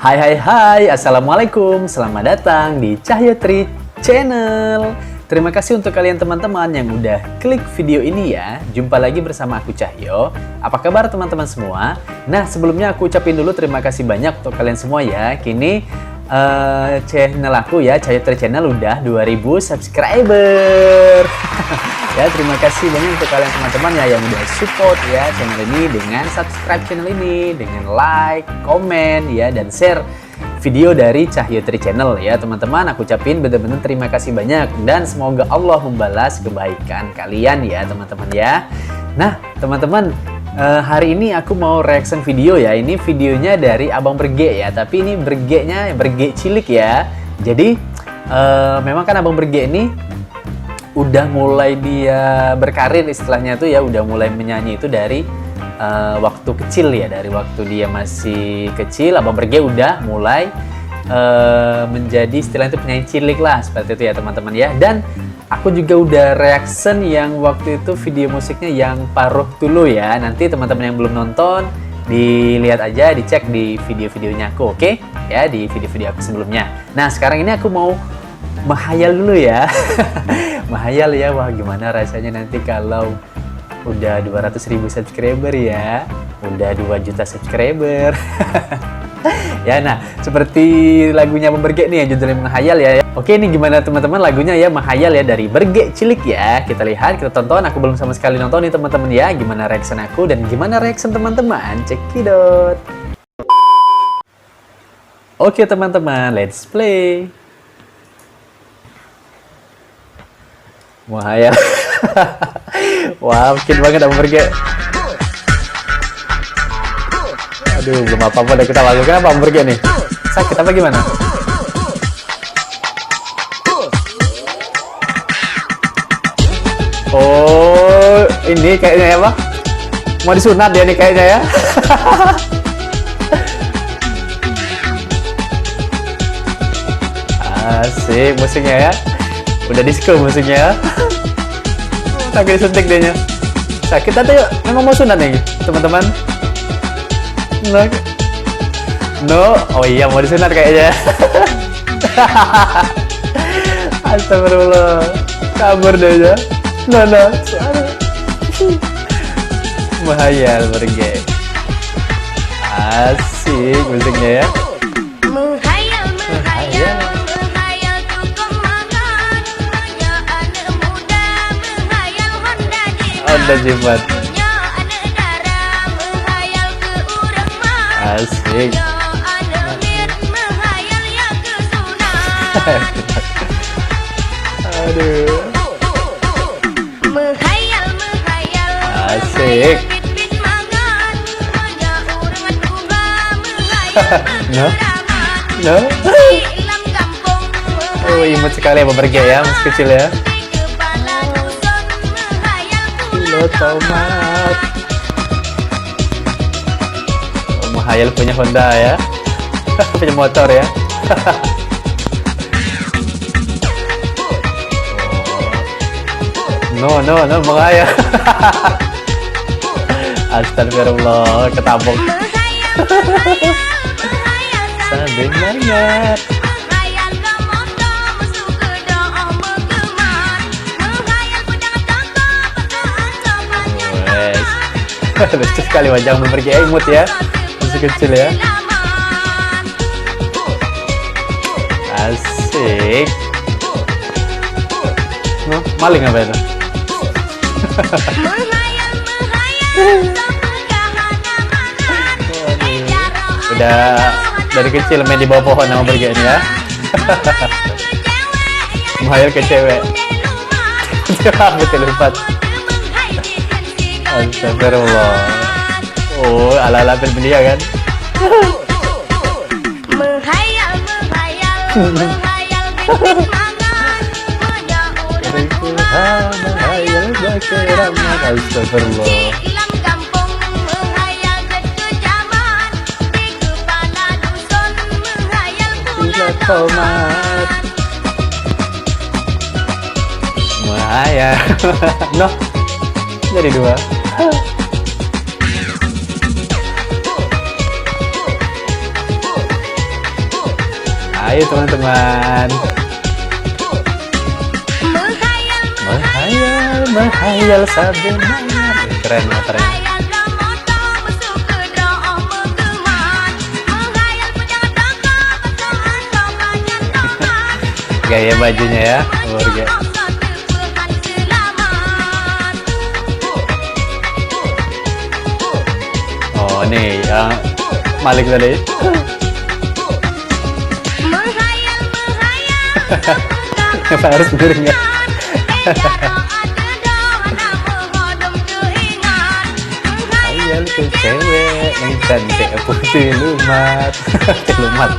Hai hai hai, Assalamualaikum, selamat datang di Cahyo Tri Channel. Terima kasih untuk kalian teman-teman yang udah klik video ini ya. Jumpa lagi bersama aku Cahyo. Apa kabar teman-teman semua? Nah, sebelumnya aku ucapin dulu terima kasih banyak untuk kalian semua ya. Kini channel aku ya, Cahyo Tri Channel udah 2000 subscriber. Ya, terima kasih banyak untuk kalian teman-teman ya yang udah support ya channel ini dengan subscribe channel ini, dengan like, komen ya, dan share video dari Cahyo Tri Channel ya teman-teman. Aku ucapin bener-bener terima kasih banyak dan semoga Allah membalas kebaikan kalian ya teman-teman ya. Nah teman-teman, hari ini aku mau reaction video ya. Ini videonya dari Abang Berge ya, tapi ini bergenya berge cilik ya. Jadi memang kan Abang Berge ini udah mulai dia berkarir istilahnya tuh ya, udah mulai menyanyi itu dari waktu kecil ya, dari waktu dia masih kecil Abang Berge udah mulai menjadi istilahnya itu penyanyi cilik lah seperti itu ya teman-teman ya. Dan aku juga udah reaction yang waktu itu video musiknya yang Paruh Tulu ya. Nanti teman-teman yang belum nonton dilihat aja, dicek di video-videonya aku, oke? Ya, di video-video aku sebelumnya. Nah sekarang ini aku mau menghayal dulu ya. Menghayal ya, wah gimana rasanya nanti kalau udah 200.000 subscriber ya, udah 2 juta subscriber. Ya, nah seperti lagunya Abang Berge nih yang judulnya Menghayal ya. Oke, ini gimana teman-teman lagunya ya, Menghayal ya dari Berge Cilik ya. Kita lihat, kita tonton. Aku belum sama sekali nonton nih teman-teman ya. Gimana reaction aku dan gimana reaction teman-teman? Cekidot. Oke teman-teman, let's play. Menghayal. Wah, bikin banget Abang Berge. Aduh, belum apa-apa udah kita lakukan apa Abang Berge nih? Sakit apa gimana? Oh, ini kayaknya ya Bang. Mau disunat dia nih kayaknya ya. Asik musiknya ya. Udah disco musiknya. Sakit disuntik dia nya. Sakit atau yuk? Memang mau sunat nih teman-teman? No. Oh iya mau disunat kayaknya. Astagfirullah. Kabur deh ya. No. Menghayal Berge. Asik musiknya ya. Honda Jebat. Asik. Aduh. Asik. No. Oh, imut sekali Abang Berge ya, masih kecil ya. Tomat. Oh, menghayal punya Honda ya. Punya motor ya. No, menghayal. Astagfirullah, ketabok. Sambil banget. Lucu sekali wajah Abang Berge, imut ya, masih kecil ya. Asik. Maling apa itu? Udah dari kecil main di bawah pohon sama Berge ini ya. Menghayal ke cewek. Betul empat. Astagfirullah. Oh, ala-ala belia kan? Menghayal berkeramat. Astagfirullah. Tomat. Menghayal. No. Jadi 2. Ayo teman-teman. Menghayal sambil malam. Keren motornya. Gaya bajunya ya, keluarga. Oh nih yang Malik tadi. Kenapa harus miring ya? Hayal ke cewek yang cantik putih lumat. Lumat.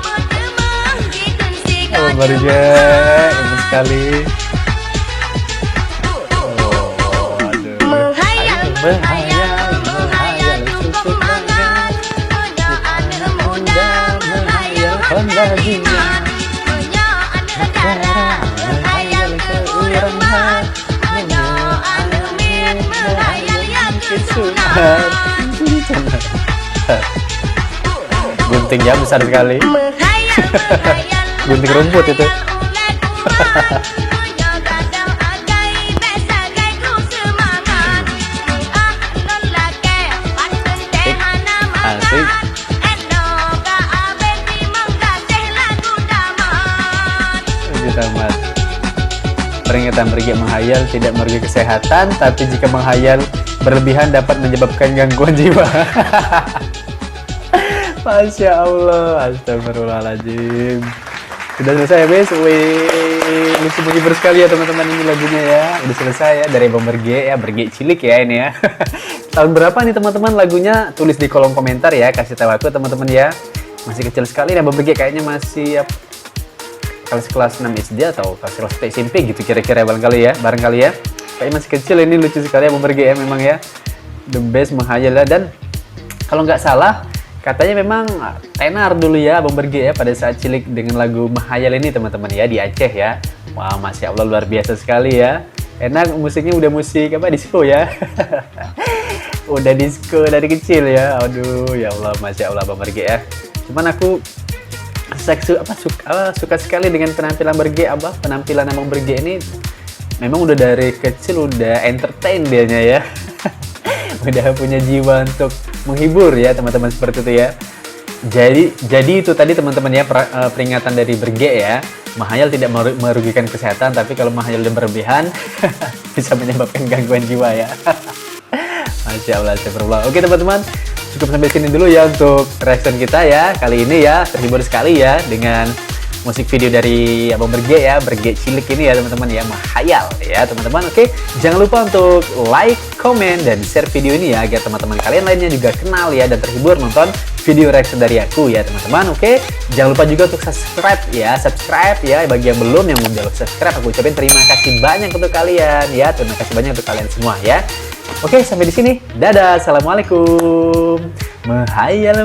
Oh, barunya enak sekali. Oh, aduh. Menghayal cukup banget. Menghayal bahagia. Menghayal keurangan. Menghayal yang kesulitan. Guntingnya besar sekali. Gunting rumput itu. Asik. Tamat. Peringatan pergi menghayal tidak merugi kesehatan, tapi jika menghayal berlebihan dapat menyebabkan gangguan jiwa. Masya Allah, astagfirullahaladzim. Sudah selesai habis. Wih, lucu menghibur sekali ya teman-teman ini lagunya ya. Udah selesai ya dari Bomber G ya, Berge Cilik ya ini ya. Tahun berapa nih teman-teman lagunya? Tulis di kolom komentar ya, kasih tahu aku teman-teman ya. Masih kecil sekali nih Bomber G, kayaknya masih ya, kelas 6 SD atau kelas SMP gitu kira-kira barangkali ya. Kayaknya masih kecil ini, lucu sekali ya Bomber G ya memang ya. The best menghayal ya. Dan kalau nggak salah katanya memang tenar dulu ya Bomber G ya pada saat cilik dengan lagu Menghayal ini teman-teman ya di Aceh ya. Wah, Masya Allah luar biasa sekali ya. Enak, musiknya udah musik apa, disco ya. Udah disco dari kecil ya. Aduh ya Allah, Masya Allah Bomber G ya. Cuman aku suka sekali dengan penampilan penampilan Bomber G ini. Memang udah dari kecil udah entertain dianya ya. Udah punya jiwa untuk menghibur ya teman-teman, seperti itu ya. Jadi itu tadi teman-teman ya peringatan dari Berge ya. Menghayal tidak merugikan kesehatan, tapi kalau menghayal dan berlebihan bisa menyebabkan gangguan jiwa ya. Masya Allah, astagfirullah. Oke teman-teman, cukup sampai sini dulu ya untuk reaction kita ya kali ini ya. Terhibur sekali ya dengan musik video dari Bomber G ya, Berge Cilik ini ya teman-teman ya, menghayal ya teman-teman. Oke, jangan lupa untuk like, komen, dan share video ini ya agar teman-teman kalian lainnya juga kenal ya dan terhibur nonton video reaction dari aku ya teman-teman. Oke, jangan lupa juga untuk subscribe ya bagi yang belum, yang udah subscribe aku ucapin terima kasih banyak untuk kalian ya, terima kasih banyak untuk kalian semua ya. Oke, sampai di sini. Dadah, assalamualaikum. Menghayal.